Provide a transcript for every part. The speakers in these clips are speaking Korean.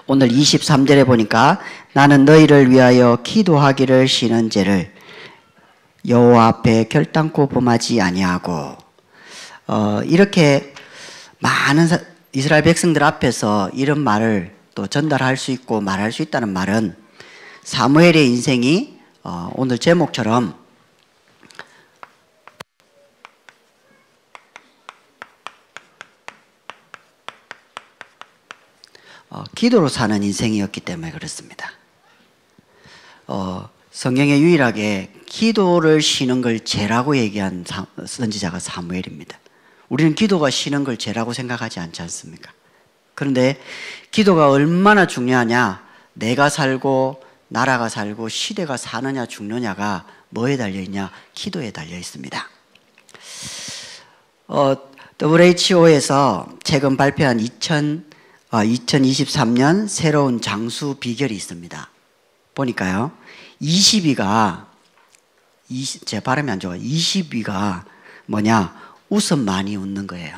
오늘 23절에 보니까 나는 너희를 위하여 기도하기를 쉬는 죄를 여호와 앞에 결단코 범하지 아니하고, 이렇게 많은 이스라엘 백성들 앞에서 이런 말을 또 전달할 수 있고 말할 수 있다는 말은 사무엘의 인생이 오늘 제목처럼 기도로 사는 인생이었기 때문에 그렇습니다. 성경에 유일하게 기도를 쉬는 걸 죄라고 얘기한 선지자가 사무엘입니다. 우리는 기도가 쉬는 걸 죄라고 생각하지 않지 않습니까? 그런데 기도가 얼마나 중요하냐, 내가 살고 나라가 살고 시대가 사느냐 죽느냐가 뭐에 달려있냐? 기도에 달려있습니다. WHO에서 최근 발표한 2023년 새로운 장수 비결이 있습니다. 보니까요, 20위가 제 발음이 안 좋아요. 20위가 뭐냐? 웃음 많이 웃는 거예요.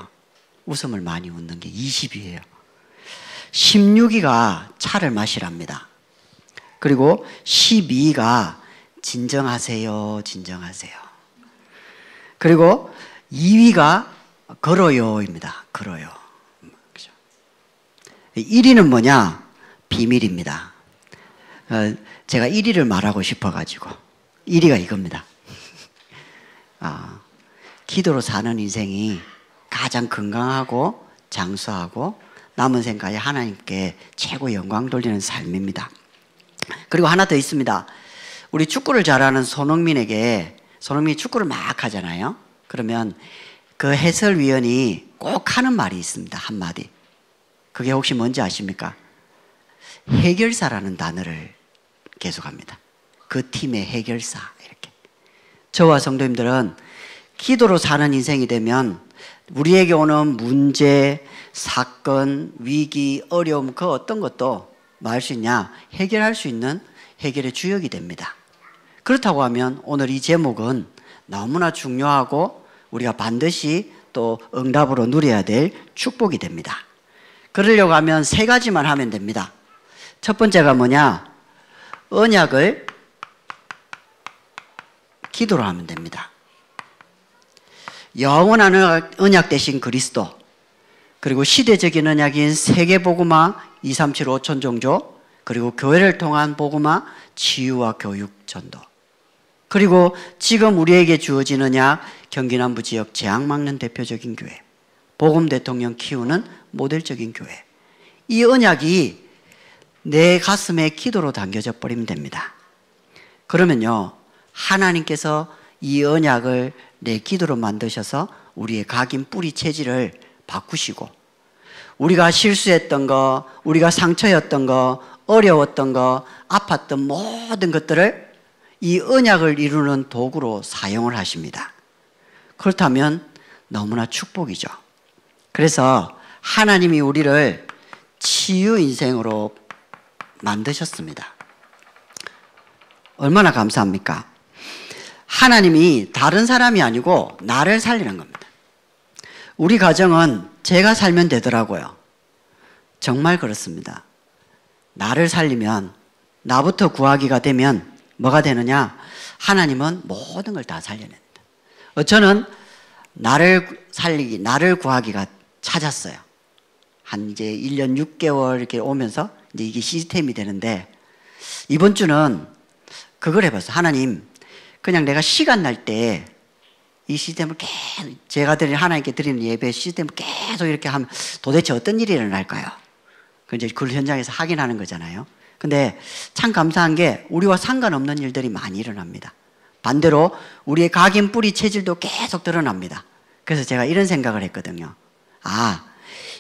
웃음을 많이 웃는 게 20위예요. 16위가 차를 마시랍니다. 그리고 12위가 진정하세요, 진정하세요. 그리고 2위가 걸어요입니다. 걸어요. 1위는 뭐냐? 비밀입니다. 제가 1위를 말하고 싶어가지고 1위가 이겁니다. 기도로 사는 인생이 가장 건강하고 장수하고 남은 생까지 하나님께 최고 영광 돌리는 삶입니다. 그리고 하나 더 있습니다. 우리 축구를 잘하는 손흥민이 축구를 막 하잖아요. 그러면 그 해설위원이 꼭 하는 말이 있습니다. 한마디. 그게 혹시 뭔지 아십니까? 해결사라는 단어를 계속합니다. 그 팀의 해결사, 이렇게. 저와 성도님들은 기도로 사는 인생이 되면 우리에게 오는 문제, 사건, 위기, 어려움, 그 어떤 것도 뭐 할 수 있냐? 해결할 수 있는 해결의 주역이 됩니다. 그렇다고 하면 오늘 이 제목은 너무나 중요하고 우리가 반드시 또 응답으로 누려야 될 축복이 됩니다. 그러려고 하면 세 가지만 하면 됩니다. 첫 번째가 뭐냐? 언약을 기도로 하면 됩니다. 영원한 언약 대신 그리스도, 그리고 시대적인 언약인 세계복음화 237 5천 종족, 그리고 교회를 통한 복음화, 치유와 교육 전도, 그리고 지금 우리에게 주어진 언약, 경기 남부 지역 재앙 막는 대표적인 교회, 복음 대통령 키우는 모델적인 교회. 이 언약이 내 가슴에 기도로 담겨져 버리면 됩니다. 그러면요, 하나님께서 이 언약을 내 기도로 만드셔서 우리의 각인 뿌리 체질을 바꾸시고, 우리가 실수했던 거, 우리가 상처였던 거, 어려웠던 거, 아팠던 모든 것들을 이 언약을 이루는 도구로 사용을 하십니다. 그렇다면 너무나 축복이죠. 그래서 하나님이 우리를 치유 인생으로 만드셨습니다. 얼마나 감사합니까? 하나님이 다른 사람이 아니고 나를 살리는 겁니다. 우리 가정은 제가 살면 되더라고요. 정말 그렇습니다. 나를 살리면, 나부터 구하기가 되면 뭐가 되느냐? 하나님은 모든 걸 다 살려냅니다. 저는 나를 살리기, 나를 구하기가 찾았어요. 한 이제 1년 6개월 이렇게 오면서 이제 이게 시스템이 되는데, 이번 주는 그걸 해봤어요. 하나님, 그냥 내가 시간 날 때 이 시스템을 계속, 제가 하나님께 드리는 예배 시스템을 계속 이렇게 하면 도대체 어떤 일이 일어날까요? 그 이제 그 현장에서 확인하는 거잖아요. 근데 참 감사한 게 우리와 상관없는 일들이 많이 일어납니다. 반대로 우리의 각인 뿌리 체질도 계속 드러납니다. 그래서 제가 이런 생각을 했거든요.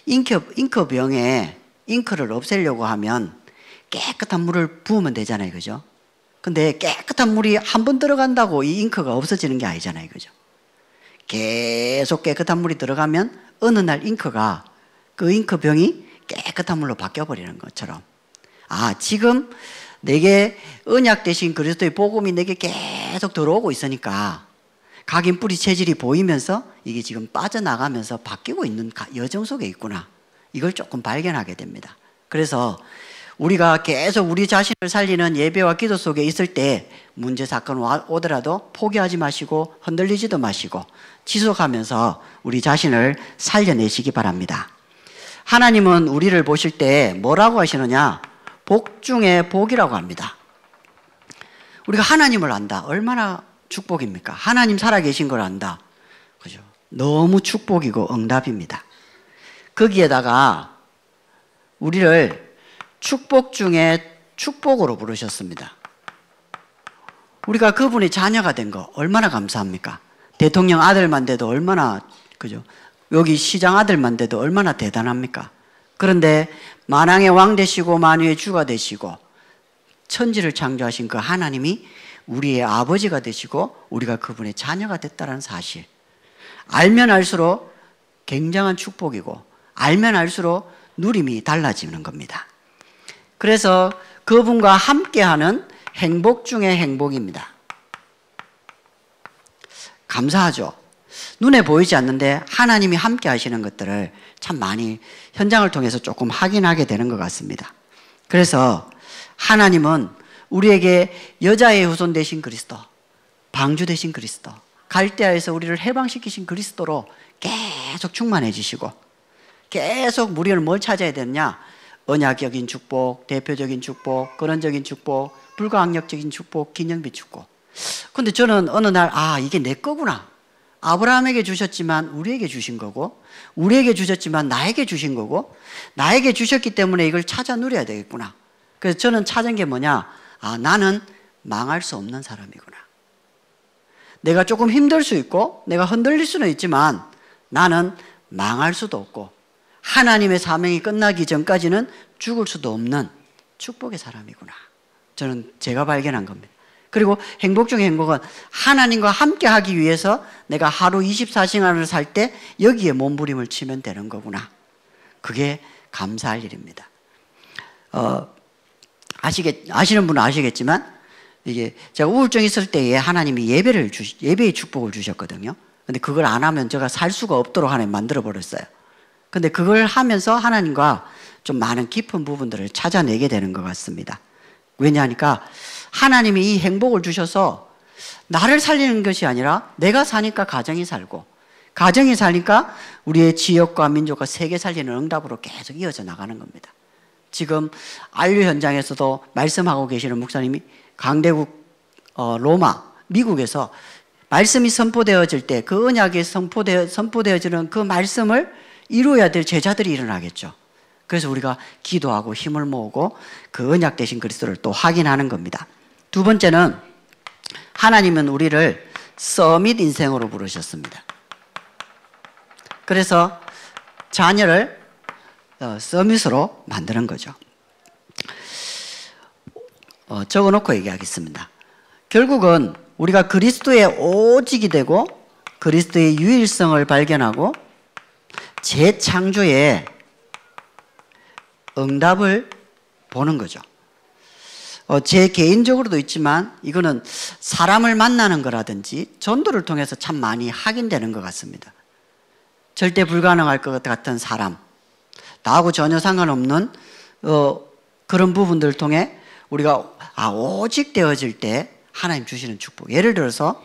잉크병에 잉크를 없애려고 하면 깨끗한 물을 부으면 되잖아요. 그죠? 근데 깨끗한 물이 한 번 들어간다고 이 잉크가 없어지는 게 아니잖아요. 그죠? 계속 깨끗한 물이 들어가면 어느 날 잉크가, 그 잉크병이 깨끗한 물로 바뀌어버리는 것처럼, 지금 내게 언약 대신 그리스도의 복음이 내게 계속 들어오고 있으니까 각인 뿌리 체질이 보이면서 이게 지금 빠져나가면서 바뀌고 있는 여정 속에 있구나. 이걸 조금 발견하게 됩니다. 그래서 우리가 계속 우리 자신을 살리는 예배와 기도 속에 있을 때 문제 사건 오더라도 포기하지 마시고 흔들리지도 마시고 지속하면서 우리 자신을 살려내시기 바랍니다. 하나님은 우리를 보실 때 뭐라고 하시느냐? 복 중에 복이라고 합니다. 우리가 하나님을 안다. 얼마나 축복입니까? 하나님 살아계신 걸 안다. 그죠? 너무 축복이고 응답입니다. 거기에다가 우리를 축복 중에 축복으로 부르셨습니다. 우리가 그분의 자녀가 된 거 얼마나 감사합니까? 대통령 아들만 돼도 얼마나, 그죠? 여기 시장 아들만 돼도 얼마나 대단합니까? 그런데 만왕의 왕 되시고 만유의 주가 되시고 천지를 창조하신 그 하나님이 우리의 아버지가 되시고 우리가 그분의 자녀가 됐다는 사실. 알면 알수록 굉장한 축복이고 알면 알수록 누림이 달라지는 겁니다. 그래서 그분과 함께하는 행복 중의 행복입니다. 감사하죠. 눈에 보이지 않는데 하나님이 함께 하시는 것들을 참 많이 현장을 통해서 조금 확인하게 되는 것 같습니다. 그래서 하나님은 우리에게 여자의 후손 되신 그리스도, 방주 되신 그리스도, 갈대아에서 우리를 해방시키신 그리스도로 계속 충만해 주시고 계속 우리는 뭘 찾아야 되느냐? 언약적인 축복, 대표적인 축복, 근원적인 축복, 불가항력적인 축복, 기념비 축복. 근데 저는 어느 날 이게 내 거구나. 아브라함에게 주셨지만 우리에게 주신 거고 우리에게 주셨지만 나에게 주신 거고 나에게 주셨기 때문에 이걸 찾아 누려야 되겠구나. 그래서 저는 찾은 게 뭐냐? 나는 망할 수 없는 사람이구나. 내가 조금 힘들 수 있고 내가 흔들릴 수는 있지만 나는 망할 수도 없고 하나님의 사명이 끝나기 전까지는 죽을 수도 없는 축복의 사람이구나. 저는 제가 발견한 겁니다. 그리고 행복 중의 행복은 하나님과 함께 하기 위해서 내가 하루 24시간을 살 때 여기에 몸부림을 치면 되는 거구나. 그게 감사할 일입니다. 아시는 분은 아시겠지만 이게 제가 우울증 있을 때에 하나님이 예배의 축복을 주셨거든요. 근데 그걸 안 하면 제가 살 수가 없도록 하나님 만들어 버렸어요. 근데 그걸 하면서 하나님과 좀 많은 깊은 부분들을 찾아내게 되는 것 같습니다. 왜냐하니까 하나님이 이 행복을 주셔서 나를 살리는 것이 아니라 내가 사니까 가정이 살고 가정이 사니까 우리의 지역과 민족과 세계 살리는 응답으로 계속 이어져 나가는 겁니다. 지금 안류 현장에서도 말씀하고 계시는 목사님이 강대국 로마 미국에서 말씀이 선포되어질 때 그 언약이 선포되어지는 그 말씀을 이루어야 될 제자들이 일어나겠죠. 그래서 우리가 기도하고 힘을 모으고 그 언약 되신 그리스도를 또 확인하는 겁니다. 두 번째는 하나님은 우리를 서밋 인생으로 부르셨습니다. 그래서 자녀를 서밋으로 만드는 거죠. 적어놓고 얘기하겠습니다. 결국은 우리가 그리스도의 오직이 되고 그리스도의 유일성을 발견하고 재창조의 응답을 보는 거죠. 제 개인적으로도 있지만 이거는 사람을 만나는 거라든지 전도를 통해서 참 많이 확인되는 것 같습니다. 절대 불가능할 것 같은 사람, 나하고 전혀 상관없는 그런 부분들을 통해 우리가 오직 되어질 때 하나님 주시는 축복. 예를 들어서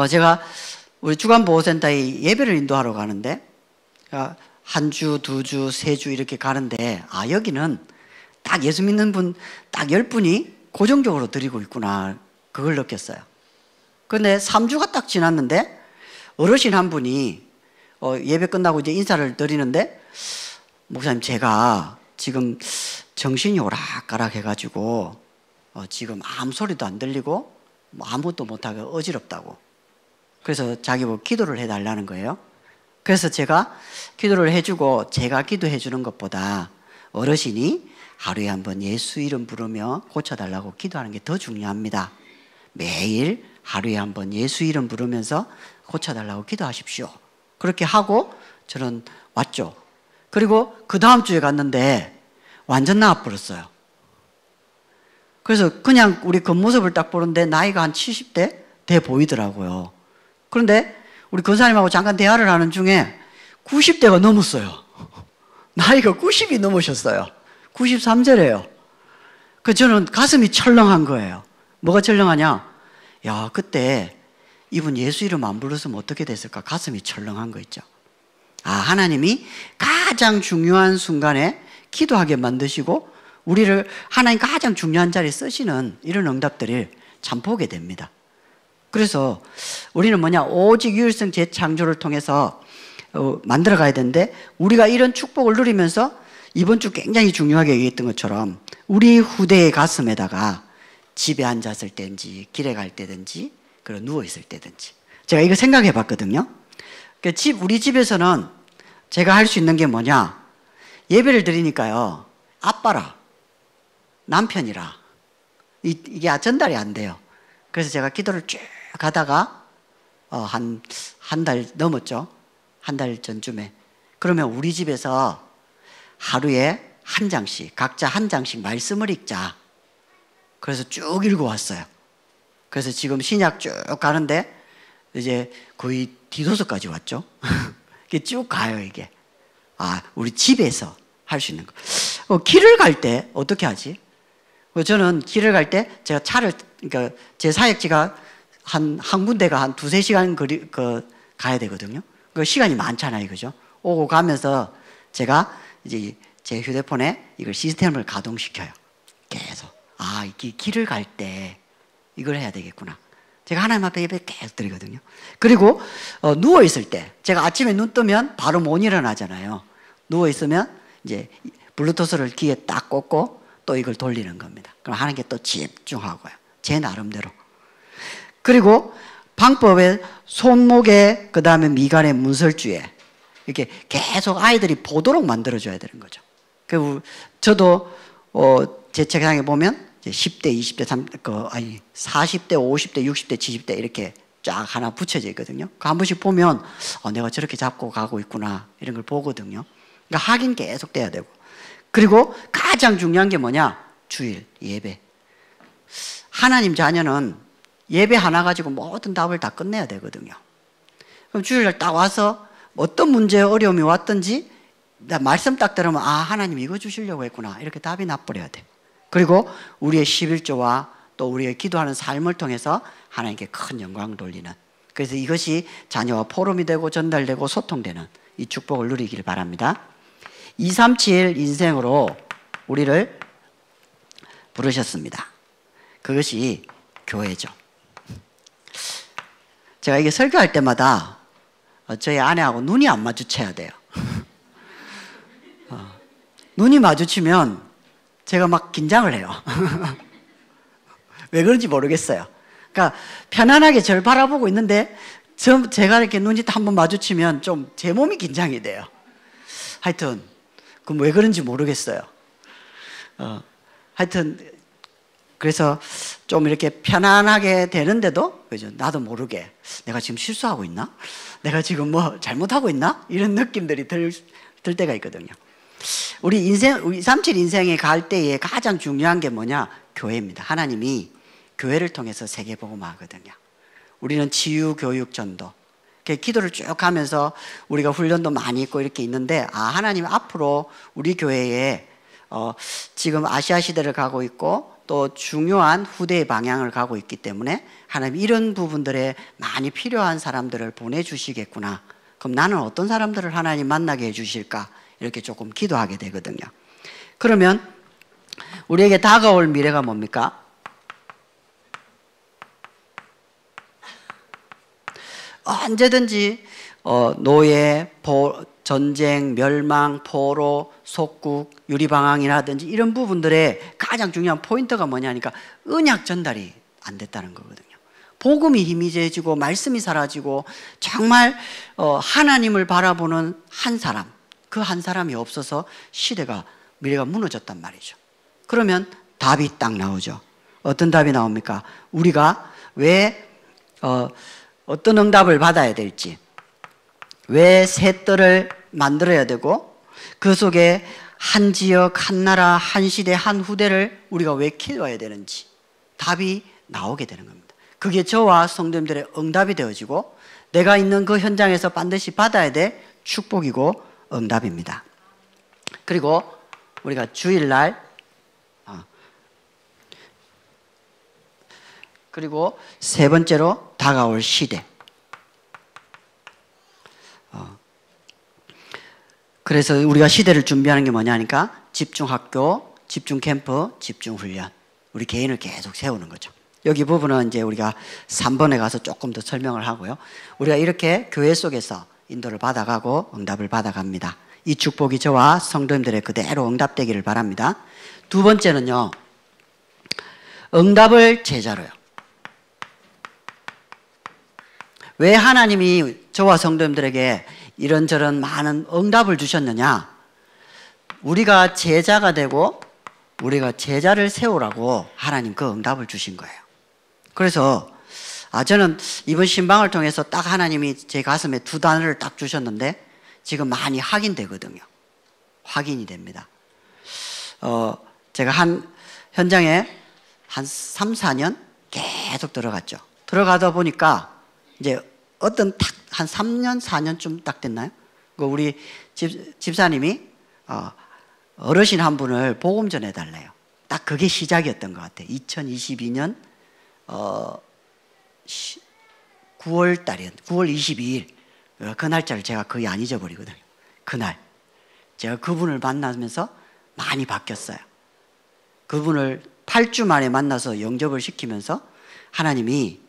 제가 우리 주간보호센터에 예배를 인도하러 가는데 한 주, 두 주, 세 주 이렇게 가는데 여기는 딱 예수 믿는 분 딱 10분이 고정적으로 드리고 있구나. 그걸 느꼈어요. 그런데 3주가 딱 지났는데 어르신 한 분이 예배 끝나고 이제 인사를 드리는데 목사님 제가 지금 정신이 오락가락 해가지고 지금 아무 소리도 안 들리고 아무것도 못하고 어지럽다고. 그래서 자기 뭐 기도를 해달라는 거예요. 그래서 제가 기도를 해주고 제가 기도해 주는 것보다 어르신이 하루에 한 번 예수 이름 부르며 고쳐달라고 기도하는 게 더 중요합니다. 매일 하루에 한 번 예수 이름 부르면서 고쳐달라고 기도하십시오. 그렇게 하고 저는 왔죠. 그리고 그 다음 주에 갔는데 완전 나아버렸어요. 그래서 그냥 우리 겉모습을 딱 보는데 나이가 한 70대 돼 보이더라고요. 그런데 우리 권사님하고 잠깐 대화를 하는 중에 90대가 넘었어요. 나이가 90이 넘으셨어요. 93세래요. 그 저는 가슴이 철렁한 거예요. 뭐가 철렁하냐? 야, 그때 이분 예수 이름 안 불렀으면 어떻게 됐을까? 가슴이 철렁한 거 있죠. 아, 하나님이 가장 중요한 순간에 기도하게 만드시고 우리를 하나님 가장 중요한 자리에 쓰시는 이런 응답들을 참 보게 됩니다. 그래서 우리는 뭐냐? 오직 유일성 재창조를 통해서 만들어 가야 되는데, 우리가 이런 축복을 누리면서 이번 주 굉장히 중요하게 얘기했던 것처럼 우리 후대의 가슴에다가 집에 앉았을 때든지 길에 갈 때든지 그리고 누워있을 때든지, 제가 이거 생각해 봤거든요. 우리 집에서는 제가 할 수 있는 게 뭐냐? 예배를 드리니까요, 아빠라, 남편이라, 이게 전달이 안 돼요. 그래서 제가 기도를 쭉 가다가 한 달 넘었죠. 한 달 전쯤에. 그러면 우리 집에서 하루에 한 장씩, 각자 한 장씩 말씀을 읽자. 그래서 쭉 읽어왔어요. 그래서 지금 신약 쭉 가는데 이제 거의 디도서까지 왔죠. 이게 쭉 가요, 이게. 아, 우리 집에서 할 수 있는 거. 길을 갈 때 어떻게 하지? 저는 길을 갈 때 제가 그러니까 제 사역지가 한 군데가 한 2-3시간 가야 되거든요. 그 시간이 많잖아요, 그죠? 오고 가면서 제가 이제 제 휴대폰에 이걸 시스템을 가동시켜요. 계속. 아, 이 길을 갈 때 이걸 해야 되겠구나. 제가 하나님 앞에 예배 계속 드리거든요. 그리고 누워있을 때, 제가 아침에 눈 뜨면 바로 못 일어나잖아요. 누워있으면 이제 블루투스를 귀에 딱 꽂고 또 이걸 돌리는 겁니다. 그럼 하나님께 또 집중하고요. 제 나름대로. 그리고 방법에 손목에, 그 다음에 미간에, 문설주에 이렇게 계속 아이들이 보도록 만들어줘야 되는 거죠. 저도 제 책상에 보면 10대, 20대, 40대, 50대, 60대, 70대 이렇게 쫙 하나 붙여져 있거든요. 한 번씩 보면 내가 저렇게 잡고 가고 있구나 이런 걸 보거든요. 그러니까 확인 계속 돼야 되고, 그리고 가장 중요한 게 뭐냐? 주일 예배. 하나님 자녀는 예배 하나 가지고 모든 답을 다 끝내야 되거든요. 그럼 주일날 딱 와서 어떤 문제, 어려움이 왔든지 말씀 딱 들으면 아, 하나님 이거 주시려고 했구나 이렇게 답이 나버려야 돼. 그리고 우리의 11조와 또 우리의 기도하는 삶을 통해서 하나님께 큰 영광을 돌리는, 그래서 이것이 자녀와 포럼이 되고 전달되고 소통되는 이 축복을 누리길 바랍니다. 237 인생으로 우리를 부르셨습니다. 그것이 교회죠. 제가 이게 설교할 때마다 저희 아내하고 눈이 안 마주쳐야 돼요. 눈이 마주치면 제가 막 긴장을 해요. 왜 그런지 모르겠어요. 그러니까 편안하게 저를 바라보고 있는데 제가 이렇게 눈이 한번 마주치면 좀 제 몸이 긴장이 돼요. 하여튼 그럼 왜 그런지 모르겠어요. 하여튼 그래서 좀 이렇게 편안하게 되는데도, 그죠? 나도 모르게 내가 지금 실수하고 있나? 내가 지금 뭐 잘못하고 있나? 이런 느낌들이 들 때가 있거든요. 우리 237 인생에 갈 때에 가장 중요한 게 뭐냐? 교회입니다. 하나님이 교회를 통해서 세계복음화하거든요. 우리는 치유, 교육, 전도. 기도를 쭉 하면서 우리가 훈련도 많이 있고 이렇게 있는데, 하나님 앞으로 우리 교회에 지금 아시아 시대를 가고 있고 또 중요한 후대의 방향을 가고 있기 때문에 하나님 이런 부분들에 많이 필요한 사람들을 보내주시겠구나. 그럼 나는 어떤 사람들을 하나님 만나게 해주실까? 이렇게 조금 기도하게 되거든요. 그러면 우리에게 다가올 미래가 뭡니까? 언제든지 노예, 전쟁, 멸망, 포로, 속국, 유리방황이라든지 이런 부분들의 가장 중요한 포인트가 뭐냐니까 언약 전달이 안 됐다는 거거든요. 복음이 희미해지고 말씀이 사라지고 정말 하나님을 바라보는 한 사람, 그 한 사람이 없어서 미래가 무너졌단 말이죠. 그러면 답이 딱 나오죠. 어떤 답이 나옵니까? 우리가 왜 어떤 응답을 받아야 될지, 왜 새 뜰을 만들어야 되고 그 속에 한 지역, 한 나라, 한 시대, 한 후대를 우리가 왜 키워야 되는지 답이 나오게 되는 겁니다. 그게 저와 성도님들의 응답이 되어지고 내가 있는 그 현장에서 반드시 받아야 될 축복이고 응답입니다. 그리고 우리가 주일날, 그리고 세 번째로 다가올 시대. 그래서 우리가 시대를 준비하는 게 뭐냐니까 집중학교, 집중캠프, 집중훈련. 우리 개인을 계속 세우는 거죠. 여기 부분은 이제 우리가 3번에 가서 조금 더 설명을 하고요. 우리가 이렇게 교회 속에서 인도를 받아가고 응답을 받아갑니다. 이 축복이 저와 성도님들의 그대로 응답되기를 바랍니다. 두 번째는요, 응답을 제자로요. 왜 하나님이 저와 성도님들에게 이런저런 많은 응답을 주셨느냐? 우리가 제자가 되고 우리가 제자를 세우라고 하나님 그 응답을 주신 거예요. 그래서 저는 이번 신방을 통해서 딱 하나님이 제 가슴에 두 단어를 딱 주셨는데 지금 많이 확인되거든요. 확인이 됩니다. 제가 현장에 한 3, 4년 계속 들어갔죠. 들어가다 보니까 이제 한 3년, 4년쯤 딱 됐나요? 우리 집사님이 어르신 한 분을 복음 전해달래요. 딱 그게 시작이었던 것 같아요. 2022년 9월 달이었는데 9월 22일 그 날짜를 제가 거의 안 잊어버리거든요. 그날 제가 그분을 만나면서 많이 바뀌었어요. 그분을 8주 만에 만나서 영접을 시키면서 하나님이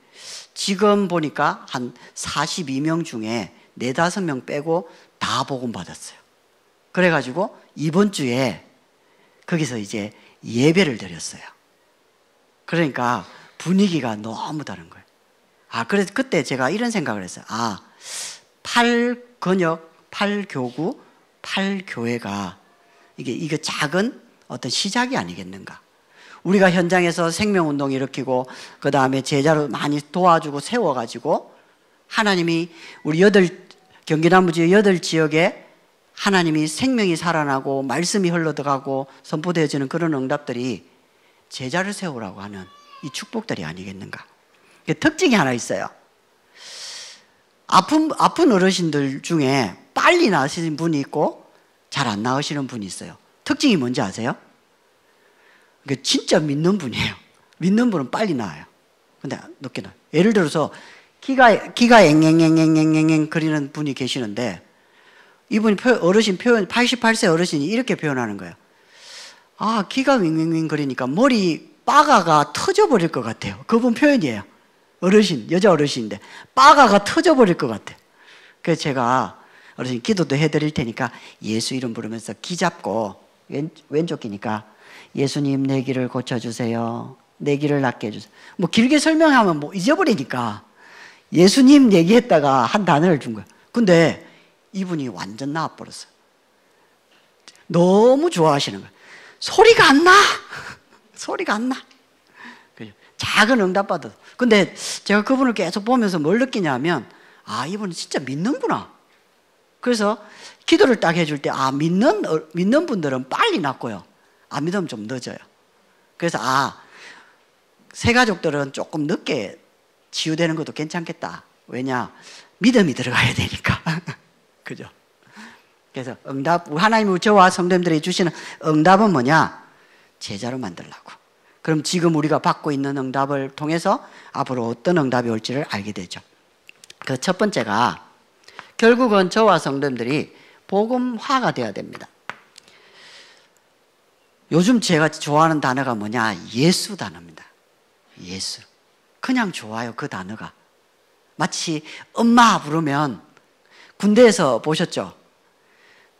지금 보니까 한 42명 중에 4, 5명 빼고 다 복음 받았어요. 그래가지고 이번 주에 거기서 이제 예배를 드렸어요. 그러니까 분위기가 너무 다른 거예요. 그래서 그때 제가 이런 생각을 했어요. 8근역, 8교구, 8교회가 이게 작은 어떤 시작이 아니겠는가. 우리가 현장에서 생명운동 일으키고 그 다음에 제자로 많이 도와주고 세워가지고 하나님이 우리 경기남부지역 8지역에 하나님이 생명이 살아나고 말씀이 흘러들어가고 선포되어지는 그런 응답들이 제자를 세우라고 하는 이 축복들이 아니겠는가. 특징이 하나 있어요. 아픈 어르신들 중에 빨리 나으시는 분이 있고 잘 안 나으시는 분이 있어요. 특징이 뭔지 아세요? 진짜 믿는 분이에요. 믿는 분은 빨리 나아요. 근데 늦게 나아요. 예를 들어서 기가 앵앵앵앵앵앵 거리는 분이 계시는데 이분이 어르신 표현 88세 어르신이 이렇게 표현하는 거예요. 기가 윙윙윙 거리니까 머리 빠가가 터져버릴 것 같아요. 그분 표현이에요. 여자 어르신인데 빠가가 터져버릴 것 같아요. 그래서 제가 어르신 기도도 해드릴 테니까 예수 이름 부르면서 기 잡고 왼쪽 기니까 예수님 내 길을 고쳐주세요. 내 길을 낫게 해주세요. 길게 설명하면 잊어버리니까 예수님 얘기했다가 한 단어를 준 거예요. 근데 이분이 완전 나와버렸어요. 너무 좋아하시는 거예요. 소리가 안 나. 소리가 안 나. 작은 응답 받아도. 근데 제가 그분을 계속 보면서 뭘 느끼냐면 이분은 진짜 믿는구나. 그래서 기도를 딱 해줄 때 믿는 분들은 빨리 낫고요. 안 믿으면 좀 늦어요. 그래서 새 가족들은 조금 늦게 치유되는 것도 괜찮겠다. 왜냐? 믿음이 들어가야 되니까. 그죠? 그래서 하나님이 저와 성도님들이 주시는 응답은 뭐냐? 제자로 만들려고. 그럼 지금 우리가 받고 있는 응답을 통해서 앞으로 어떤 응답이 올지를 알게 되죠. 그 첫 번째가 결국은 저와 성도님들이 복음화가 되어야 됩니다. 요즘 제가 좋아하는 단어가 뭐냐? 예수 단어입니다. 예수. 그냥 좋아요, 그 단어가. 마치 엄마 부르면 군대에서 보셨죠?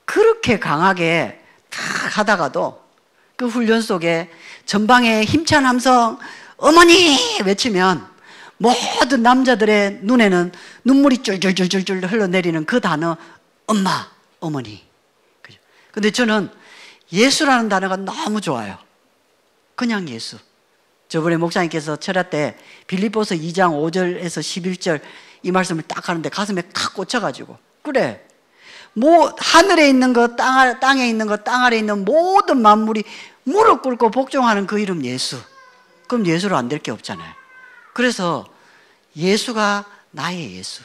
그렇게 강하게 탁 하다가도 그 훈련 속에 전방에 힘찬 함성 어머니 외치면 모든 남자들의 눈에는 눈물이 쫄쫄쫄쫄 흘러내리는 그 단어 엄마, 어머니. 근데 저는 예수라는 단어가 너무 좋아요. 그냥 예수. 저번에 목사님께서 철야 때 빌립보서 2장 5절에서 11절 이 말씀을 딱 하는데 가슴에 탁 꽂혀가지고 그래 하늘에 있는 것 땅에 있는 것 땅 아래 있는 모든 만물이 무릎 꿇고 복종하는 그 이름 예수. 그럼 예수로 안 될 게 없잖아요. 그래서 예수가 나의 예수.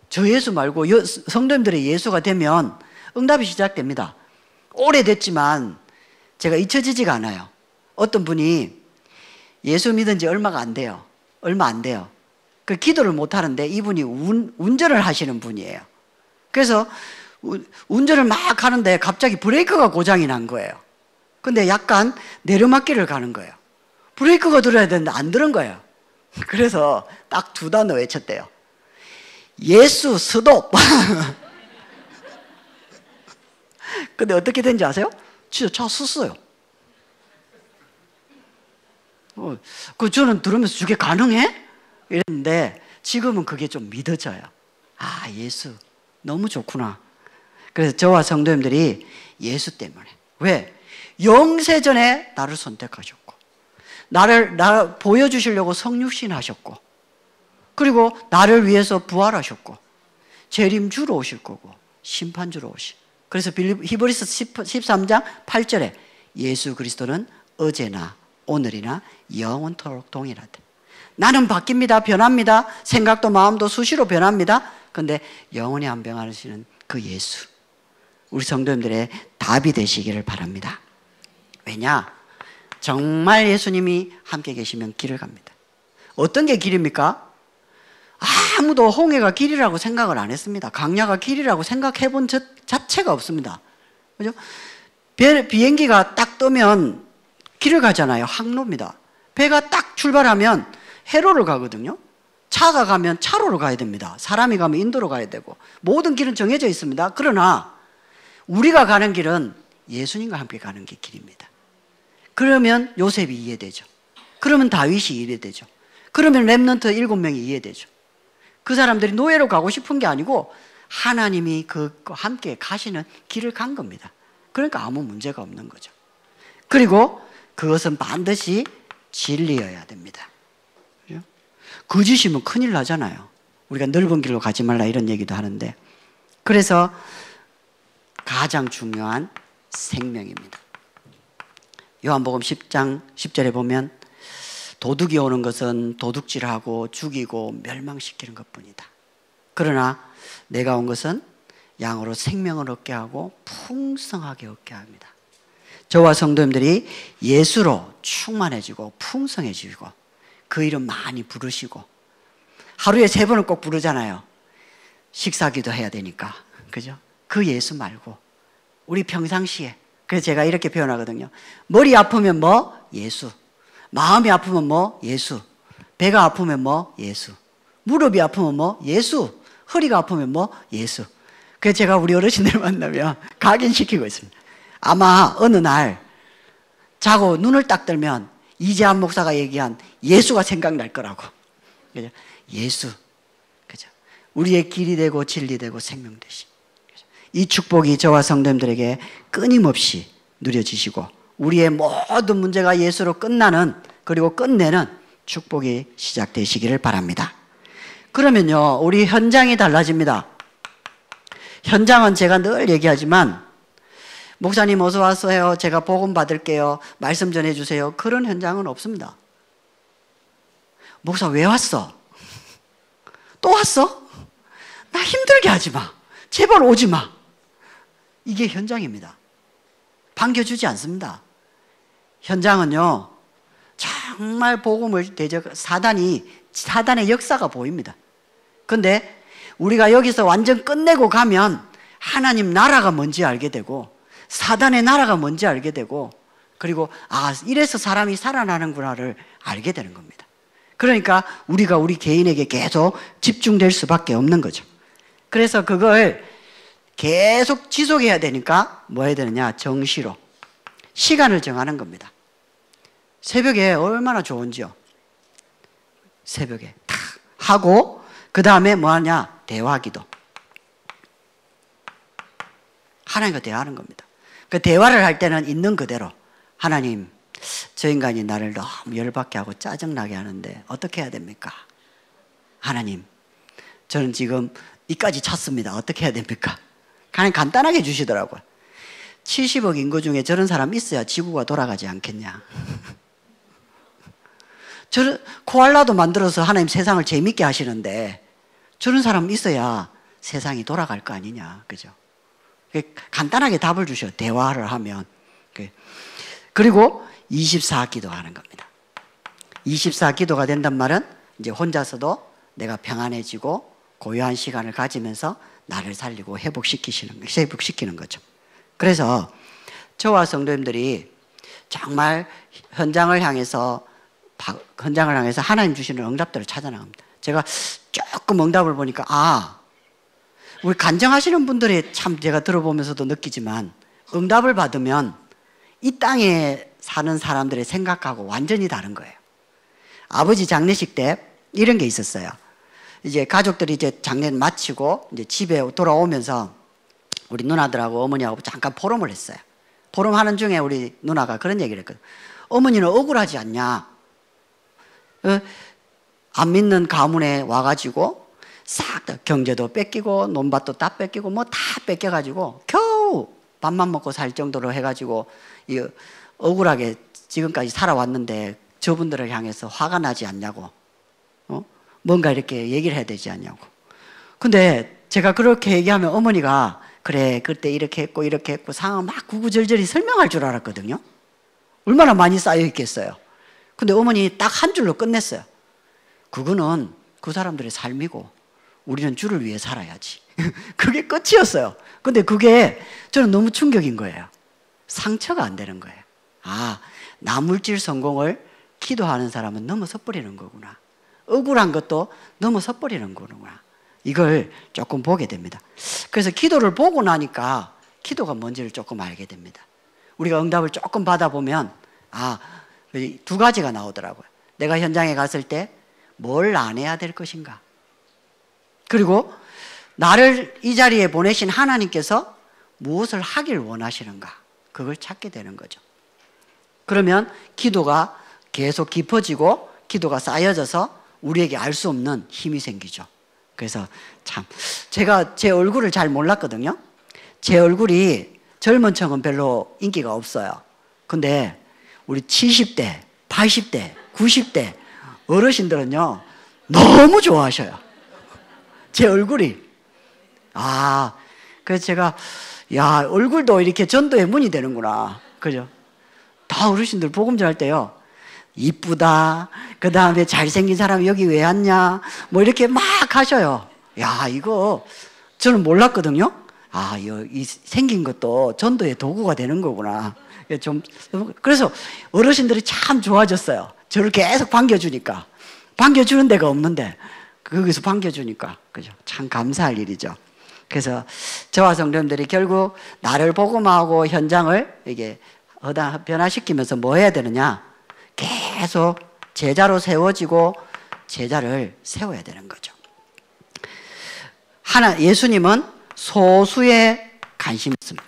저 예수 말고 성도님들의 예수가 되면 응답이 시작됩니다. 오래됐지만 제가 잊혀지지가 않아요. 어떤 분이 예수 믿은 지 얼마 안 돼요. 그 기도를 못 하는데 이분이 운전을 하시는 분이에요. 그래서 운전을 막 하는데 갑자기 브레이크가 고장이 난 거예요. 근데 약간 내리막길을 가는 거예요. 브레이크가 들어야 되는데 안 들은 거예요. 그래서 딱 2단어 외쳤대요. 예수 스톱. 근데 어떻게 된지 아세요? 진짜 차 섰어요. 저는 들으면서 저게 가능해? 이랬는데 지금은 그게 좀 믿어져요. 아, 예수 너무 좋구나. 그래서 저와 성도님들이 예수 때문에, 왜? 영세전에 나를 선택하셨고 나를 보여주시려고 성육신 하셨고, 그리고 나를 위해서 부활하셨고 재림 주러 오실 거고 심판 주러 오실. 그래서 히브리서 13장 8절에 예수 그리스도는 어제나 오늘이나 영원토록 동일하다. 나는 바뀝니다. 변합니다. 생각도 마음도 수시로 변합니다. 그런데 영원히 안 변하시는 그 예수, 우리 성도님들의 답이 되시기를 바랍니다. 왜냐? 정말 예수님이 함께 계시면 길을 갑니다. 어떤 게 길입니까? 아무도 홍해가 길이라고 생각을 안 했습니다. 강야가 길이라고 생각해 본 자체가 없습니다. 그죠? 비행기가 딱 뜨면 길을 가잖아요. 항로입니다. 배가 딱 출발하면 해로를 가거든요. 차가 가면 차로로 가야 됩니다. 사람이 가면 인도로 가야 되고, 모든 길은 정해져 있습니다. 그러나 우리가 가는 길은 예수님과 함께 가는 게 길입니다. 그러면 요셉이 이해되죠. 그러면 다윗이 이해되죠. 그러면 렘넌트 7명이 이해되죠. 그 사람들이 노예로 가고 싶은 게 아니고 하나님이 그와 함께 가시는 길을 간 겁니다. 그러니까 아무 문제가 없는 거죠. 그리고 그것은 반드시 진리여야 됩니다. 거짓이면 큰일 나잖아요. 우리가 넓은 길로 가지 말라 이런 얘기도 하는데, 그래서 가장 중요한 생명입니다. 요한복음 10장 10절에 보면 도둑이 오는 것은 도둑질하고 죽이고 멸망시키는 것뿐이다. 그러나 내가 온 것은 양으로 생명을 얻게 하고 풍성하게 얻게 합니다. 저와 성도님들이 예수로 충만해지고 풍성해지고 그 이름 많이 부르시고, 하루에 3번은 꼭 부르잖아요. 식사기도 해야 되니까. 그죠? 그 예수 말고 우리 평상시에, 그래서 제가 이렇게 표현하거든요. 머리 아프면 뭐? 예수. 마음이 아프면 뭐? 예수. 배가 아프면 뭐? 예수. 무릎이 아프면 뭐? 예수. 허리가 아프면 뭐? 예수. 그래서 제가 우리 어르신들 만나면 각인시키고 있습니다. 아마 어느 날 자고 눈을 딱 뜨면 이재한 목사가 얘기한 예수가 생각날 거라고. 그죠? 예수. 그죠? 우리의 길이 되고 진리 되고 생명 되시. 이 축복이 저와 성도님들에게 끊임없이 누려지시고 우리의 모든 문제가 예수로 끝나는, 그리고 끝내는 축복이 시작되시기를 바랍니다. 그러면요, 우리 현장이 달라집니다. 현장은 제가 늘 얘기하지만, 목사님 어서 왔어요, 제가 복음 받을게요, 말씀 전해주세요, 그런 현장은 없습니다. 목사 왜 왔어? 또 왔어? 나 힘들게 하지 마, 제발 오지 마. 이게 현장입니다. 반겨주지 않습니다. 현장은요, 정말 복음을 사단의 역사가 보입니다. 그런데 우리가 여기서 완전 끝내고 가면 하나님 나라가 뭔지 알게 되고 사단의 나라가 뭔지 알게 되고, 그리고 이래서 사람이 살아나는구나를 알게 되는 겁니다. 그러니까 우리가 우리 개인에게 계속 집중될 수밖에 없는 거죠. 그래서 그걸 계속 지속해야 되니까 뭐 해야 되느냐? 정시로 시간을 정하는 겁니다. 새벽에 얼마나 좋은지요. 새벽에 탁 하고 그 다음에 뭐 하냐? 대화기도. 하나님과 대화하는 겁니다. 그 대화를 할 때는 있는 그대로, 하나님, 저 인간이 나를 너무 열받게 하고 짜증나게 하는데 어떻게 해야 됩니까? 하나님, 저는 지금 이까지 찼습니다. 어떻게 해야 됩니까? 그냥 간단하게 주시더라고요. 70억 인구 중에 저런 사람 있어야 지구가 돌아가지 않겠냐. 저런 코알라도 만들어서 하나님 세상을 재밌게 하시는데 저런 사람 있어야 세상이 돌아갈 거 아니냐. 그죠? 간단하게 답을 주셔요. 대화를 하면. 그리고 24기도하는 겁니다. 24기도가 된단 말은 이제 혼자서도 내가 평안해지고 고요한 시간을 가지면서 나를 살리고 회복시키는 거죠. 그래서 저와 성도님들이 정말 현장을 향해서 하나님 주시는 응답들을 찾아 나갑니다. 제가 조금 응답을 보니까 우리 간증하시는 분들이 참 제가 들어보면서도 느끼지만 응답을 받으면 이 땅에 사는 사람들의 생각하고 완전히 다른 거예요. 아버지 장례식 때 이런 게 있었어요. 이제 가족들이 이제 장례 마치고 이제 집에 돌아오면서 우리 누나들하고 어머니하고 잠깐 포럼을 했어요. 포럼하는 중에 우리 누나가 그런 얘기를 했거든. 어머니는 억울하지 않냐? 안 믿는 가문에 와가지고 싹 다 경제도 뺏기고 논밭도 다 뺏기고 뭐 다 뺏겨가지고 겨우 밥만 먹고 살 정도로 해가지고 억울하게 지금까지 살아왔는데 저분들을 향해서 화가 나지 않냐고, 뭔가 이렇게 얘기를 해야 되지 않냐고. 근데 제가 그렇게 얘기하면 어머니가 그래 그때 이렇게 했고 상황 막 구구절절히 설명할 줄 알았거든요. 얼마나 많이 쌓여 있겠어요. 근데 어머니 딱 한 줄로 끝냈어요. 그거는 그 사람들의 삶이고 우리는 주를 위해 살아야지. 그게 끝이었어요. 근데 그게 저는 너무 충격인 거예요. 상처가 안 되는 거예요. 나물질 성공을 기도하는 사람은 넘어서 버리는 거구나. 억울한 것도 넘어서 버리는 거구나. 이걸 조금 보게 됩니다. 그래서 기도를 보고 나니까 기도가 뭔지를 조금 알게 됩니다. 우리가 응답을 조금 받아보면 두 가지가 나오더라고요. 내가 현장에 갔을 때 뭘 안 해야 될 것인가, 그리고 나를 이 자리에 보내신 하나님께서 무엇을 하길 원하시는가, 그걸 찾게 되는 거죠. 그러면 기도가 계속 깊어지고 기도가 쌓여져서 우리에게 알 수 없는 힘이 생기죠. 그래서 참 제가 제 얼굴을 잘 몰랐거든요. 제 얼굴이 젊은 층은 별로 인기가 없어요. 근데 우리 70대, 80대, 90대 어르신들은요 너무 좋아하셔요. 제 얼굴이. 그래서 제가 얼굴도 이렇게 전도의 문이 되는구나. 그죠? 다 어르신들 복음 전할 때요, 이쁘다, 그 다음에 잘생긴 사람이 여기 왜 왔냐, 뭐 이렇게 막 하셔요. 이거 저는 몰랐거든요. 이 생긴 것도 전도의 도구가 되는 거구나. 그래서 어르신들이 참 좋아졌어요. 저를 계속 반겨주니까. 반겨주는 데가 없는데 거기서 반겨주니까. 그죠? 참 감사할 일이죠. 그래서 저와 성도님들이 결국 나를 복음하고 현장을 이게 변화시키면서 뭐 해야 되느냐? 계속 제자로 세워지고 제자를 세워야 되는 거죠. 예수님은 소수에 관심이 있습니다.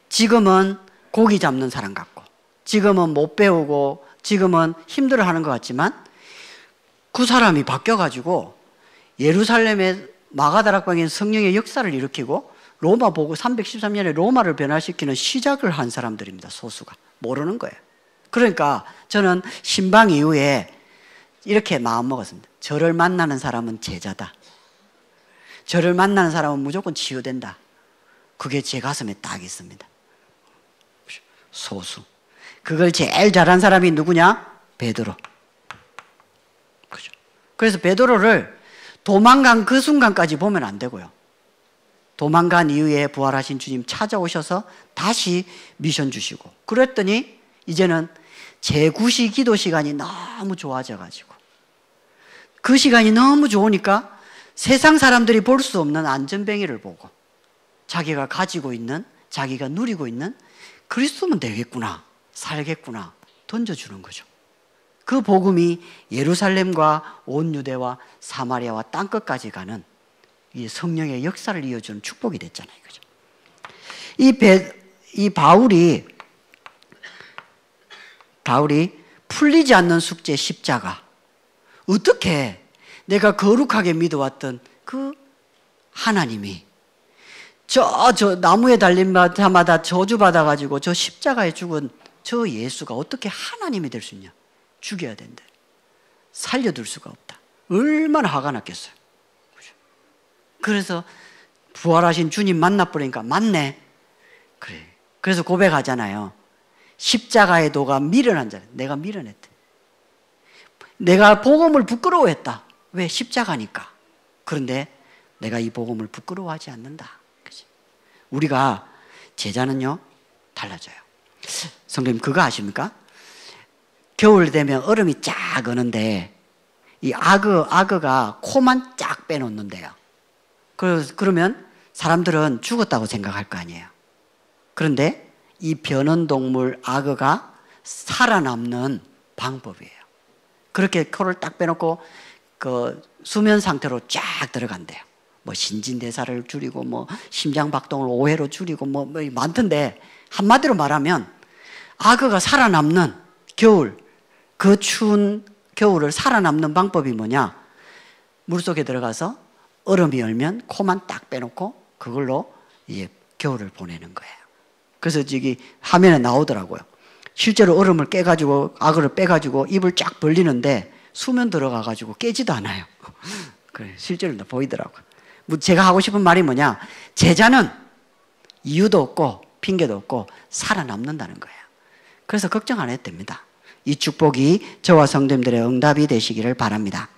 지금은 고기 잡는 사람 같고, 지금은 못 배우고, 지금은 힘들어하는 것 같지만 그 사람이 바뀌어가지고 예루살렘의 마가다락방에 성령의 역사를 일으키고 로마 보고 313년에 로마를 변화시키는 시작을 한 사람들입니다. 소수가. 모르는 거예요. 그러니까 저는 신방 이후에 이렇게 마음먹었습니다. 저를 만나는 사람은 제자다. 저를 만나는 사람은 무조건 치유된다. 그게 제 가슴에 딱 있습니다. 소수. 그걸 제일 잘한 사람이 누구냐? 베드로. 그죠? 그래서 베드로를 도망간 그 순간까지 보면 안 되고요. 도망간 이후에 부활하신 주님 찾아오셔서 다시 미션 주시고, 그랬더니 이제는 제9시 기도 시간이 너무 좋아져가지고, 그 시간이 너무 좋으니까 세상 사람들이 볼 수 없는 안전뱅이를 보고 자기가 가지고 있는, 자기가 누리고 있는 그리스도면 되겠구나, 살겠구나 던져주는 거죠. 그 복음이 예루살렘과 온 유대와 사마리아와 땅끝까지 가는 이 성령의 역사를 이어주는 축복이 됐잖아요. 그죠? 이 바울이 풀리지 않는 숙제 십자가, 어떻게 내가 거룩하게 믿어왔던 그 하나님이 저 나무에 달린 자마다 저주받아가지고 저 십자가에 죽은 저 예수가 어떻게 하나님이 될 수 있냐? 죽여야 된다. 살려둘 수가 없다. 얼마나 화가 났겠어요. 그래서 부활하신 주님 만나버리니까 맞네. 그래. 그래서 고백하잖아요. 십자가의 도가 미련한 자는 내가 미련했대. 내가 복음을 부끄러워했다. 왜? 십자가니까. 그런데 내가 이 복음을 부끄러워하지 않는다. 그치? 우리가 제자는요 달라져요. 성도님 그거 아십니까? 겨울 되면 얼음이 쫙 오는데 이 악어가 코만 쫙 빼놓는데요. 그러면 사람들은 죽었다고 생각할 거 아니에요. 그런데 이 변온동물 악어가 살아남는 방법이에요. 그렇게 코를 딱 빼놓고 그 수면 상태로 쫙 들어간대요. 뭐 신진대사를 줄이고 뭐 심장박동을 5회로 줄이고 뭐 많던데 한마디로 말하면 악어가 살아남는 겨울, 그 추운 겨울을 살아남는 방법이 뭐냐? 물속에 들어가서 얼음이 얼면 코만 딱 빼놓고 그걸로 겨울을 보내는 거예요. 그래서 저기 화면에 나오더라고요. 실제로 얼음을 깨가지고 악어를 빼가지고 입을 쫙 벌리는데 수면 들어가가지고 깨지도 않아요. 그래, 실제로 보이더라고요. 제가 하고 싶은 말이 뭐냐? 제자는 이유도 없고 핑계도 없고 살아남는다는 거예요. 그래서 걱정 안 해도 됩니다. 이 축복이 저와 성도님들의 응답이 되시기를 바랍니다.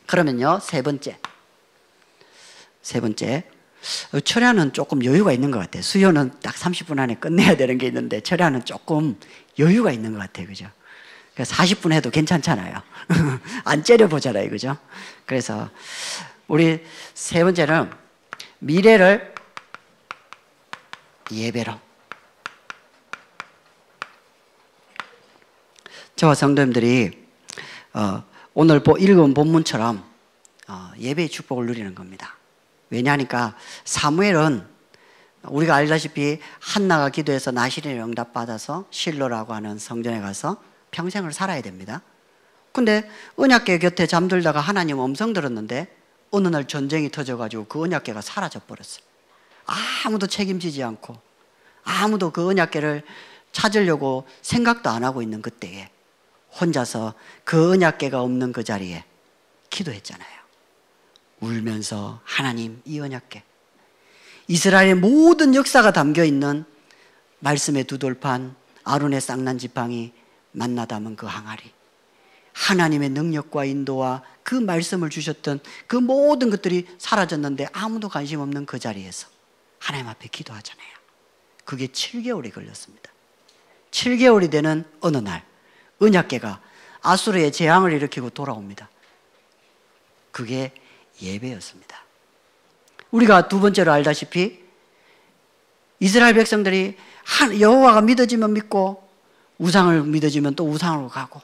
그러면요, 세 번째. 철야는 조금 여유가 있는 것 같아요. 수요는 딱 30분 안에 끝내야 되는 게 있는데 철야는 조금 여유가 있는 것 같아요. 그죠? 40분 해도 괜찮잖아요. 안 째려보잖아요. 그죠? 그래서 우리 세 번째는 미래를 예배로. 저와 성도님들이 오늘 읽은 본문처럼 예배의 축복을 누리는 겁니다. 왜냐하니까 사무엘은 우리가 알다시피 한나가 기도해서 나실인의 응답받아서 실로라고 하는 성전에 가서 평생을 살아야 됩니다. 근데 언약궤 곁에 잠들다가 하나님 음성 들었는데 어느 날 전쟁이 터져가지고 그 언약궤가 사라져 버렸어요. 아무도 책임지지 않고 아무도 그 언약궤를 찾으려고 생각도 안 하고 있는 그때에 혼자서 그 언약궤가 없는 그 자리에 기도했잖아요. 울면서 하나님 이 언약궤, 이스라엘의 모든 역사가 담겨있는 말씀의 두 돌판, 아론의 쌍난 지팡이, 만나 담은 그 항아리, 하나님의 능력과 인도와 그 말씀을 주셨던 그 모든 것들이 사라졌는데 아무도 관심 없는 그 자리에서 하나님 앞에 기도하잖아요. 그게 7개월이 걸렸습니다. 7개월이 되는 어느 날 언약궤가 아수르의 재앙을 일으키고 돌아옵니다. 그게 예배였습니다. 우리가 두 번째로 알다시피 이스라엘 백성들이 여호와가 믿어지면 믿고 우상을 믿어지면 또 우상으로 가고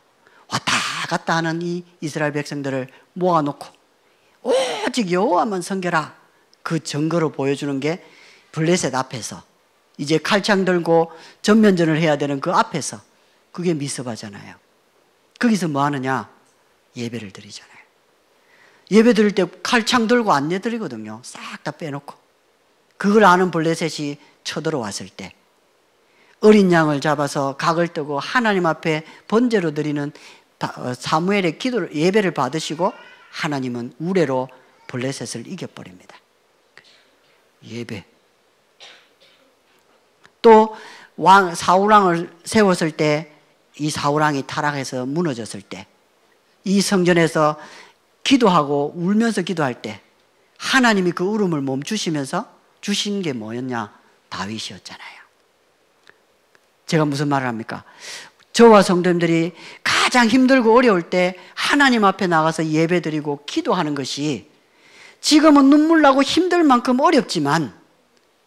왔다 갔다 하는 이 이스라엘 백성들을 모아놓고 오직 여호와만 섬겨라, 그 증거로 보여주는 게 블레셋 앞에서 이제 칼창 들고 전면전을 해야 되는 그 앞에서, 그게 미스바잖아요. 거기서 뭐 하느냐? 예배를 드리잖아요. 예배 드릴 때 칼창 들고 안 예드리거든요. 싹 다 빼놓고. 그걸 아는 블레셋이 쳐들어왔을 때 어린 양을 잡아서 각을 뜨고 하나님 앞에 번제로 드리는 사무엘의 기도를, 예배를 받으시고 하나님은 우레로 블레셋을 이겨버립니다. 예배. 또 사울왕을 세웠을 때, 이 사울왕이 타락해서 무너졌을 때, 이 성전에서 기도하고 울면서 기도할 때 하나님이 그 울음을 멈추시면서 주신 게 뭐였냐? 다윗이었잖아요. 제가 무슨 말을 합니까? 저와 성도님들이 가장 힘들고 어려울 때 하나님 앞에 나가서 예배드리고 기도하는 것이 지금은 눈물 나고 힘들 만큼 어렵지만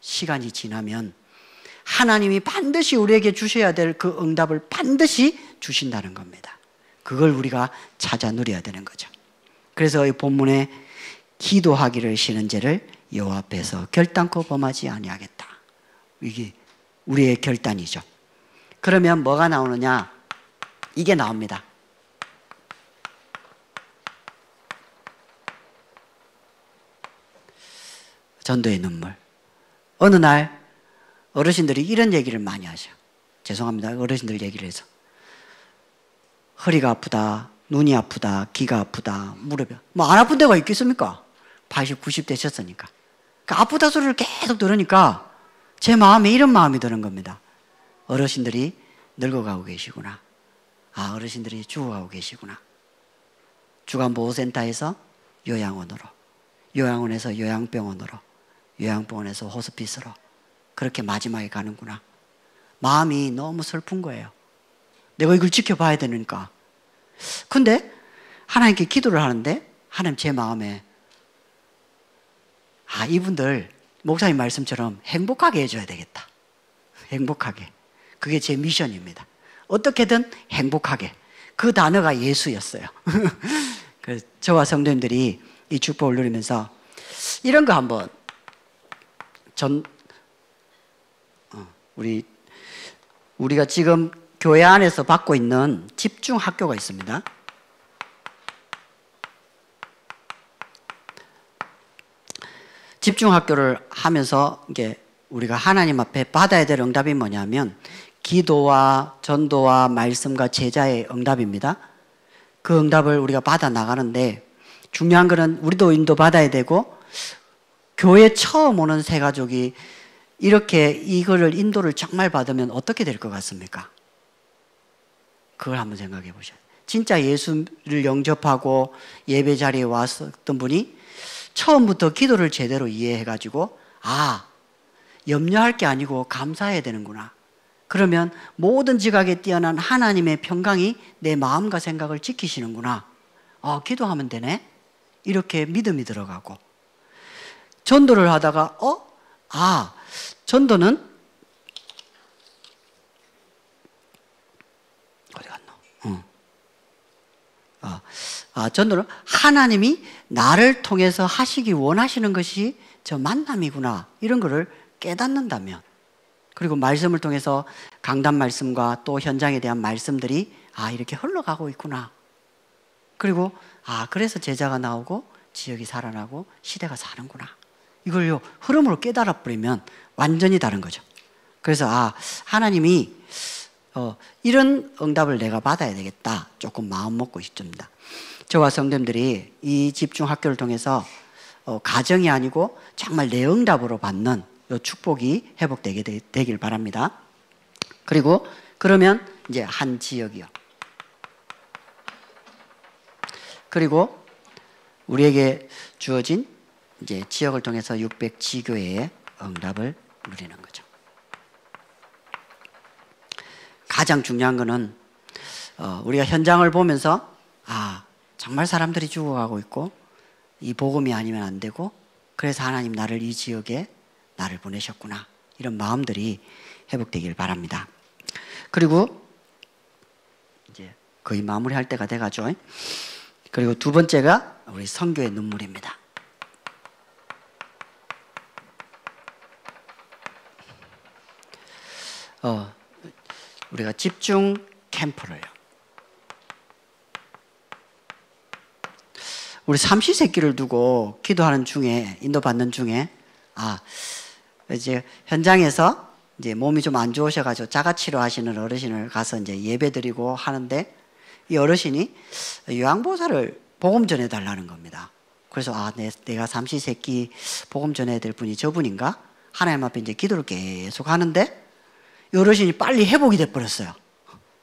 시간이 지나면 하나님이 반드시 우리에게 주셔야 될 그 응답을 반드시 주신다는 겁니다. 그걸 우리가 찾아 누려야 되는 거죠. 그래서 이 본문에 기도하기를 쉬는 죄를 여호와 앞에서 결단코 범하지 아니하겠다. 이게 우리의 결단이죠. 그러면 뭐가 나오느냐? 이게 나옵니다. 전도의 눈물. 어느 날 어르신들이 이런 얘기를 많이 하셔. 죄송합니다. 어르신들 얘기를 해서. 허리가 아프다, 눈이 아프다, 귀가 아프다, 무릎이. 뭐 안 아픈 데가 있겠습니까? 80, 90 되셨으니까. 그 아프다 소리를 계속 들으니까 제 마음에 이런 마음이 드는 겁니다. 어르신들이 늙어가고 계시구나. 아, 어르신들이 죽어가고 계시구나. 주간보호센터에서 요양원으로, 요양원에서 요양병원으로, 요양병원에서 호스피스로 그렇게 마지막에 가는구나. 마음이 너무 슬픈 거예요. 내가 이걸 지켜봐야 되니까. 근데 하나님께 기도를 하는데 하나님 제 마음에 아, 이분들 목사님 말씀처럼 행복하게 해줘야 되겠다. 행복하게. 그게 제 미션입니다. 어떻게든 행복하게. 그 단어가 예수였어요. 그래서 저와 성도님들이 이 축복을 누리면서 이런 거 한번 우리가 지금 교회 안에서 받고 있는 집중 학교가 있습니다. 집중 학교를 하면서 이게 우리가 하나님 앞에 받아야 될 응답이 뭐냐면 기도와 전도와 말씀과 제자의 응답입니다. 그 응답을 우리가 받아 나가는데 중요한 거는 우리도 인도받아야 되고 교회 처음 오는 새 가족이 이렇게 이거를 인도를 정말 받으면 어떻게 될 것 같습니까? 그걸 한번 생각해 보셔야 돼요. 진짜 예수를 영접하고 예배 자리에 왔었던 분이 처음부터 기도를 제대로 이해해가지고 아, 염려할 게 아니고 감사해야 되는구나. 그러면 모든 지각에 뛰어난 하나님의 평강이 내 마음과 생각을 지키시는구나. 기도하면 되네. 이렇게 믿음이 들어가고 전도를 하다가 전도는 어디 갔노? 전도는 하나님이 나를 통해서 하시기 원하시는 것이 저 만남이구나. 이런 거를 깨닫는다면 그리고 말씀을 통해서 강단 말씀과 또 현장에 대한 말씀들이 이렇게 흘러가고 있구나. 그리고 그래서 제자가 나오고 지역이 살아나고 시대가 사는구나. 이걸요 흐름으로 깨달아 버리면 완전히 다른 거죠. 그래서 하나님이 이런 응답을 내가 받아야 되겠다. 조금 마음 먹고 있습니다. 저와 성도님들이 이 집중 학교를 통해서 가정이 아니고 정말 내 응답으로 받는 이 축복이 회복되게 되길 바랍니다. 그리고 그러면 이제 한 지역이요. 그리고 우리에게 주어진 이제 지역을 통해서 600지교회의 응답을 누리는 거죠. 가장 중요한 거는 우리가 현장을 보면서 정말 사람들이 죽어가고 있고 이 복음이 아니면 안 되고 그래서 하나님 나를 이 지역에 나를 보내셨구나. 이런 마음들이 회복되길 바랍니다. 그리고 이제 거의 마무리할 때가 돼가죠. 그리고 두 번째가 우리 선교의 눈물입니다. 우리가 집중 캠프를요. 우리 삼시세끼를 두고 기도하는 중에 인도받는 중에 이제 현장에서 이제 몸이 좀 안 좋으셔가지고 자가치료 하시는 어르신을 가서 이제 예배드리고 하는데 이 어르신이 요양보호사를 복음 전해달라는 겁니다. 그래서 내가 삼시세끼 복음 전해야 될 분이 저분인가? 하나님 앞에 이제 기도를 계속 하는데 이 어르신이 빨리 회복이 돼버렸어요.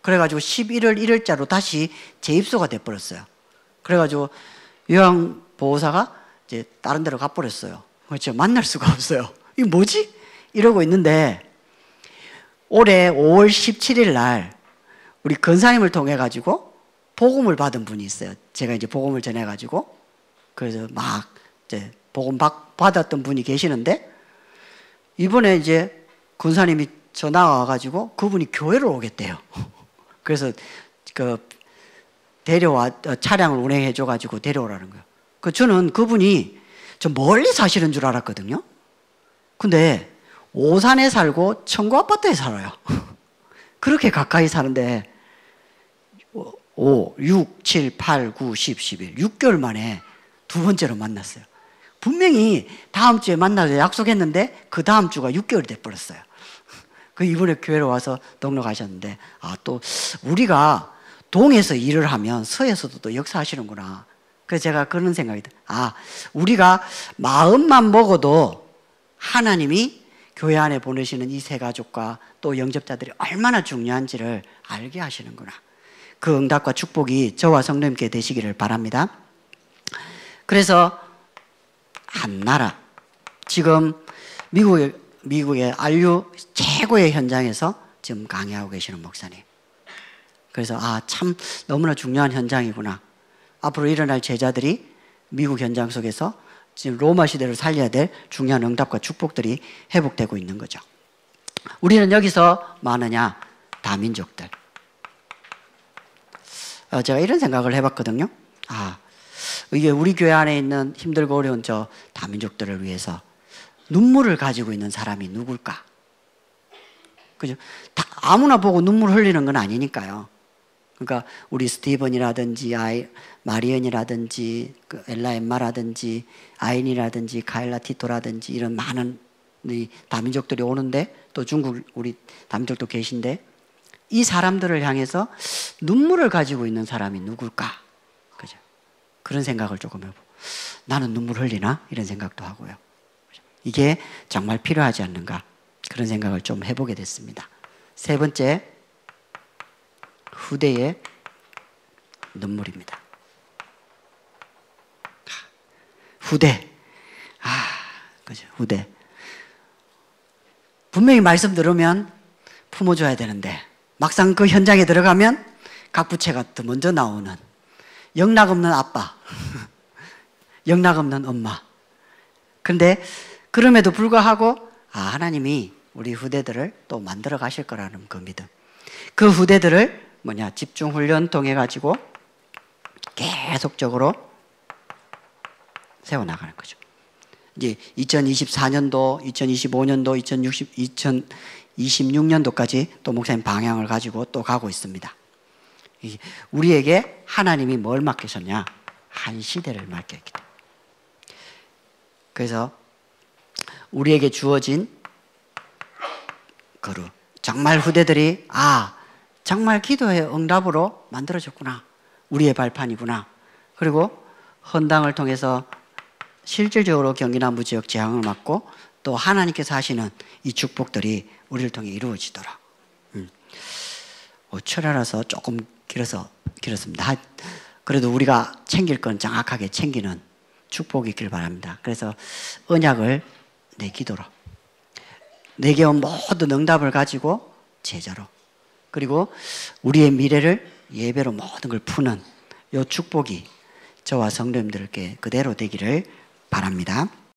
그래가지고 11월 1일자로 다시 재입소가 돼버렸어요. 그래가지고 요양보호사가 이제 다른 데로 가버렸어요. 그렇죠. 만날 수가 없어요. 이게 뭐지? 이러고 있는데 올해 5월 17일 날 우리 권사님을 통해 가지고 복음을 받은 분이 있어요. 제가 이제 복음을 전해 가지고 그래서 막 이제 복음 받았던 분이 계시는데 이번에 이제 권사님이 전화가 와가지고 그분이 교회를 오겠대요. 그래서 차량을 운행해줘가지고 데려오라는 거예요. 저는 그분이 좀 멀리 사시는 줄 알았거든요. 근데 오산에 살고 청구 아파트에 살아요. 그렇게 가까이 사는데 5, 6, 7, 8, 9, 10, 11 6개월 만에 두 번째로 만났어요. 분명히 다음 주에 만나서 약속했는데 그 다음 주가 6개월이 돼버렸어요. 이번에 교회로 와서 등록하셨는데 또 우리가 동에서 일을 하면 서에서도 또 역사하시는구나. 그래서 제가 그런 생각이 들어요. 우리가 마음만 먹어도 하나님이 교회 안에 보내시는 이 세 가족과 또 영접자들이 얼마나 중요한지를 알게 하시는구나. 그 응답과 축복이 저와 성도님께 되시기를 바랍니다. 그래서 한 나라, 지금 미국의 안류 최고의 현장에서 지금 강의하고 계시는 목사님. 그래서 참 너무나 중요한 현장이구나. 앞으로 일어날 제자들이 미국 현장 속에서 지금 로마 시대를 살려야 될 중요한 응답과 축복들이 회복되고 있는 거죠. 우리는 여기서 뭐 하느냐? 다민족들. 제가 이런 생각을 해봤거든요. 이게 우리 교회 안에 있는 힘들고 어려운 저 다민족들을 위해서 눈물을 가지고 있는 사람이 누굴까? 그죠? 다 아무나 보고 눈물 흘리는 건 아니니까요. 그러니까 우리 스티븐이라든지 마리언이라든지 엘라 엠마라든지 아인이라든지 가일라 티토라든지 이런 많은 이 다민족들이 오는데 또 중국 우리 다민족도 계신데 이 사람들을 향해서 눈물을 가지고 있는 사람이 누굴까? 그죠? 그런 생각을 조금 해보고 나는 눈물 흘리나? 이런 생각도 하고요. 이게 정말 필요하지 않는가? 그런 생각을 좀 해보게 됐습니다. 세 번째, 후대의 눈물입니다. 후대. 그죠. 후대. 분명히 말씀 들으면 품어줘야 되는데 막상 그 현장에 들어가면 각 부채가 더 먼저 나오는 영락 없는 아빠, 영락 없는 엄마. 그런데 그럼에도 불구하고 하나님이 우리 후대들을 또 만들어 가실 거라는 그 믿음. 그 후대들을 집중훈련 통해 가지고 계속적으로 세워나가는 거죠. 이제 2024년도, 2025년도, 2026년도까지 또 목사님 방향을 가지고 또 가고 있습니다. 우리에게 하나님이 뭘 맡기셨냐? 한 시대를 맡겼기 때문에. 그래서 우리에게 주어진 그루, 정말 후대들이 정말 기도의 응답으로 만들어졌구나. 우리의 발판이구나. 그리고 헌당을 통해서 실질적으로 경기남부 지역 재앙을 막고 또 하나님께서 하시는 이 축복들이 우리를 통해 이루어지더라. 5철이라서 조금 길었습니다. 그래도 우리가 챙길 건 정확하게 챙기는 축복이 있길 바랍니다. 그래서 언약을 내 기도로, 내게 온 모든 응답을 가지고 제자로, 그리고 우리의 미래를 예배로 모든 걸 푸는 이 축복이 저와 성도님들께 그대로 되기를 바랍니다.